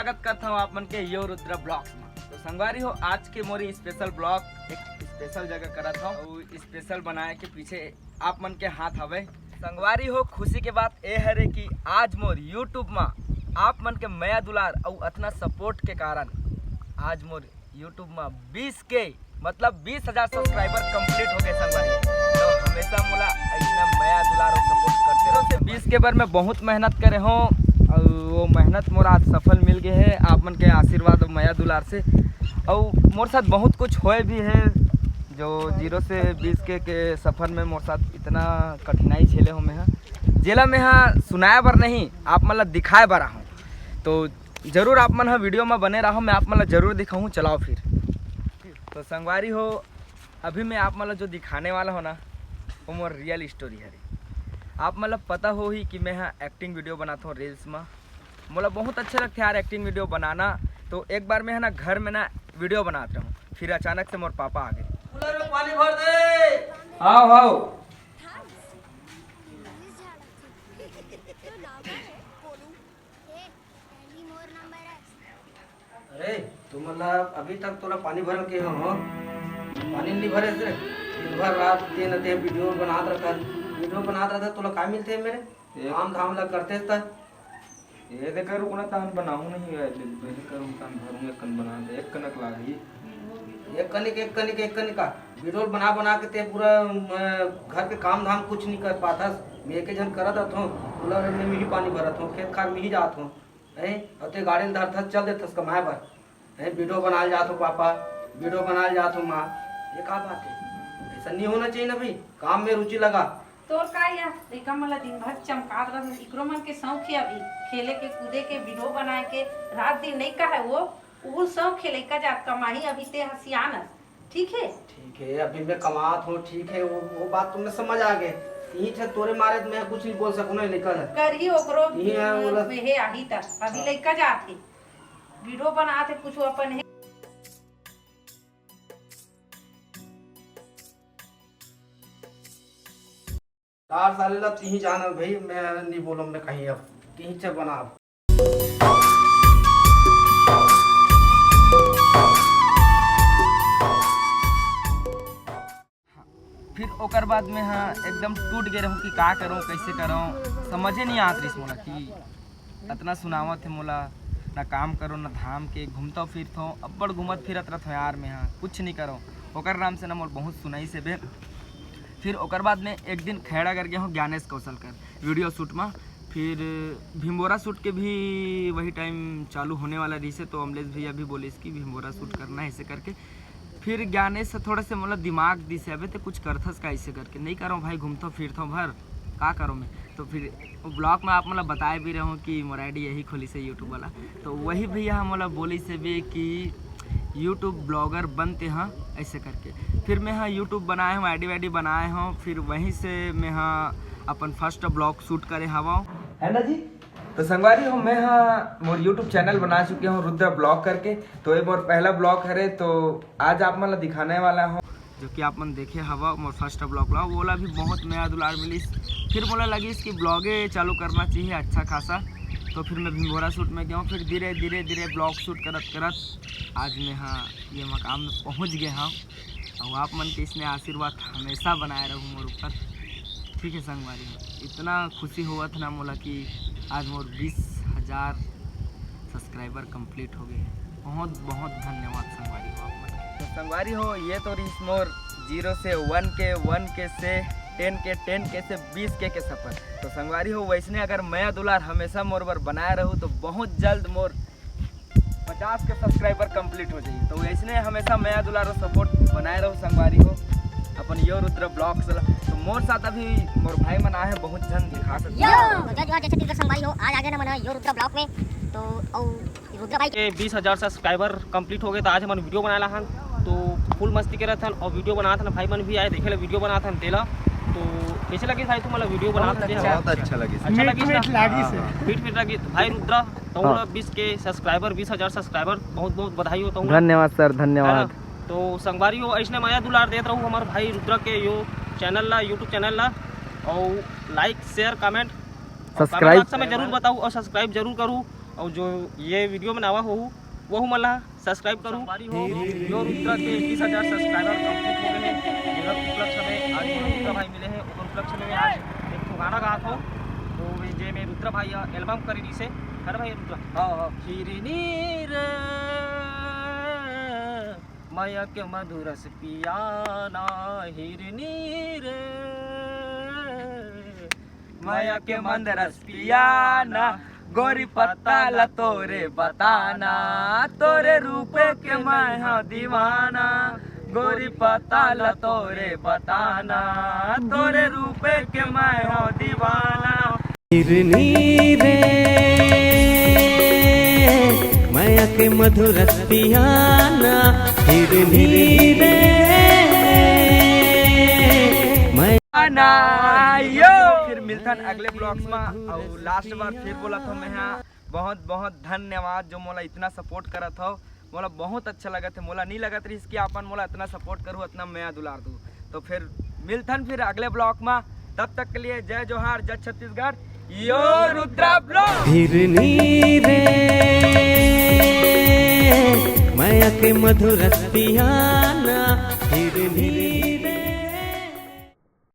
स्वागत करता हूँ आप मन के यो रुद्र ब्लॉग्स में। तो संगवारी हो, आज के मोरी स्पेशल ब्लॉग एक स्पेशल जगह करा था और स्पेशल बनाए के पीछे आप मन के हाथ हवे। संगवारी हो, खुशी के बात ये है कि आज मोर यूट्यूब में आप मन के मया दुलार और अतना सपोर्ट के कारण आज मोर यूट्यूब में 20K मतलब 20,000 सब्सक्राइबर कंप्लीट हो गए। संगवारी तो हमेशा मोला ऐसा मया दुलार और सपोर्ट करते रहो। 20K बार मैं बहुत मेहनत करे हूँ और वो मेहनत मोर आज सफल मिल गए है आप मन के आशीर्वाद और मया दुलार से। और मोर साथ बहुत कुछ होए भी है जो 0 से 20K के सफ़र में मोर साथ इतना कठिनाई झेले हूँ मैं जेला में सुनाया बर नहीं आप मतलब दिखाए बर हूँ। तो जरूर आप मन वीडियो में बने रहो, मैं आप मतलब जरूर दिखाऊँ। चलाओ फिर। तो संगवारी हो, अभी मैं आप मतलब जो दिखाने वाला हो ना वो मोर रियल स्टोरी है। आप मतलब पता हो ही कि मैं एक्टिंग वीडियो बनाता हूँ रील्स में। मतलब बहुत अच्छा लगता है यार एक्टिंग वीडियो बनाना। तो एक बार मैं घर में ना वीडियो बनाता हूँ, फिर अचानक से मोर पापा आ गए। कूलर में पानी भर दे। आओ आओ। अरे तू मतलब अभी तक तोरा पानी भरल के हो पानी नहीं भरे से दिन भर रात दिन ते वीडियो बनात रहता तोला का मिलते है मेरे काम धाम लग करते तक ये दे करू ना तान बनाऊं नहीं है पहले करूं तान भरूं एक कन बना दे एक कनक लागी एक कनिक का वीडियो बना के ते पूरा घर के काम धाम कुछ नहीं कर पाता। मैं एक जन करत हूं कूलर में ही पानी भरत हूं, खेत खार में ही जात हूं है और ते गाड़ी में धरत चल देतस कमाए पर है वीडियो बनाल जात हो पापा, वीडियो बनाल जात हो माँ। ये का बात है? ऐसा नहीं होना चाहिए ना भाई, काम में रुचि लगा। तोर का यार देखा मला दिन भर चमकात रह इकरो मन के शौक है अभी खेले के कूदे के वीडियो बनाए के रात दिन नहीं का है वो शौक खेले का जात कमाही अभी ते हसियान है। ठीक है अभी मैं कमात हूँ ठीक है वो बात तुमने समझ आ गए। यही छे तोरे मारे मैं कुछ नहीं बोल सकूं ना लेकर करही ओकरो बोला हे आही त अभी लइका जात है वीडियो बनाते कुछ अपन है। चार साल लग तीही जाना भाई, मैं नहीं बोलूँ मैं कहीं अब तीही से बना। फिर ओकर बाद में एकदम टूट गए रहूँ कि का करूँ कैसे करूँ, समझे नहीं आत रही मोला कि इतना सुनावत है मोला ना काम करो ना धाम के घूमता फिरता हूँ अब्बड़ घूमत फिरत रहता हूँ यार मैं कुछ नहीं करो ओकर नाम से ना मोल बहुत सुनाई से बे। फिर ओकर बाद में एक दिन खड़ा कर गया हूँ ज्ञानेश कौशल कर वीडियो शूट में। फिर भीमबोरा शूट के भी वही टाइम चालू होने वाला रही से तो अमलेश भैया भी बोले इसकी भीमबोरा शूट करना है ऐसे करके। फिर ज्ञानेश से थोड़ा से मतलब दिमाग दी से अबे तो कुछ करथस का ऐसे करके नहीं करो भाई घूमता फिरता हूँ भर का करो मैं। तो फिर ब्लॉग में आप मतलब बताए भी रहे हो कि मोर आईडी यही खोली से यूट्यूब वाला। तो वही भैया हम मतलब बोली से भी कि यूट्यूब ब्लॉगर बनते हैं ऐसे करके। फिर मैं यूट्यूब बनाए हूँ आईडी वाईडी बनाए हूँ। फिर वहीं से मैं अपन फर्स्ट ब्लॉग शूट करे हवा है ना जी। तो संगवारी हो, मैं मोर यूट्यूब चैनल बना चुके हूँ रुद्र ब्लॉग करके। तो ये मोर पहला ब्लॉग है तो आज आप मतलब दिखाने वाला हूँ जो कि आप मन देखे हवा मोर फर्स्ट ब्लॉग बोला भी बहुत नया दुलार मिली। फिर बोला लगी इसकी ब्लॉगे चालू करना चाहिए अच्छा खासा। तो फिर मैं भीमबोरा शूट में गया हूँ। फिर धीरे धीरे ब्लॉग शूट करत आज मैं ये मकाम में पहुँच गया हूँ और आप मन के इसने आशीर्वाद हमेशा बनाए रहूँ मोर ऊपर। ठीक है संगवारी हो, इतना खुशी हुआ था ना मोला कि आज मोर 20,000 सब्सक्राइबर कंप्लीट हो गए। बहुत बहुत धन्यवाद संगवारी हो आप मन। तो संगवारी हो, ये तो रिस मोर 0 से 1K से 10K से 20K के सफ़र। तो संगवारी हो, वैसने अगर मैं दुलार हमेशा मोर बर बनाए रहूँ तो बहुत जल्द मोर 50 के सब्सक्राइबर कंप्लीट हो जाइए। तो वैसने हमेशा मैं दुलार और सपोर्ट बनाए रहूँ संगवारी हो अपन यो रुद्र ब्लॉग्स। तो मोर साथ अभी मोर भाई मन आए हैं बहुत जन दिखा सकते जैसे संगवारी हो आज आगे ना मना यो रुद्र ब्लॉग में। तो और रुद्र भाई के 20,000 सब्सक्राइबर कंप्लीट हो गए। तो आज हम वीडियो बनाला हन तो फुल मस्ती करे थन और वीडियो बना था भाई मन भी आए देखे वीडियो बना था तेला। तो कैसे लगी भाई तुम वीडियो बना बहुत अच्छा लगी फिट लगी भाई रुद्र तो 20K सब्सक्राइबर 20,000 सब्सक्राइबर बहुत बहुत बधाई हो। धन्यवाद सर धन्यवाद। तो संगवारी हो ऐसने माया दुलार देते रहूँ हमारे भाई रुद्र के यो चैनल ला यूट्यूब चैनल ला और लाइक शेयर कमेंट सब्सक्राइब समय जरूर बताऊँ और सब्सक्राइब जरूर करूँ और जो ये वीडियो बनावा हो वो मला सब्सक्राइब करूँ हो यो रुद्रा के 21,000 सब्सक्राइबर कंप्लीट हो गए हैं। जेकर उपलक्ष्य में आज मोला रुद्रा भाई मिले हैं ओकर उपलक्ष्य में आज एक ठो गाना गात हो तो जे में रुद्रा भाई एल्बम करी दी से हर भाई रुद्रा हाँ हिरनी रे माया के मधुरस पियाना हिरनी रे माया के मंदरस पियाना गोरी पत्ता ला तोरे बताना तोरे रूपे के मैं हाँ दीवाना गोरी पत्ता ला तोरे बताना तोरे रूपे के मैं हाँ दीवाना। हिरनी रे माया के मधुरस पियाना हिरनी रे यो फिर मिलता अगले ब्लॉग्स में और लास्ट बार फिर बोला था मैं यहाँ बहुत बहुत धन्यवाद जो मोला इतना सपोर्ट करा था मोला बहुत अच्छा लगा था मोला नहीं लगा था इसकी आपन मोला इतना सपोर्ट करूँ इतना मैं दुलार दूँ तो फिर मिलथन फिर अगले ब्लॉग में तब तक के लिए जय जोहार जय छत्तीसगढ़ यो रुद्रा ब्लॉग। हिरनी रे माया के मधुरस पियाना हिरनी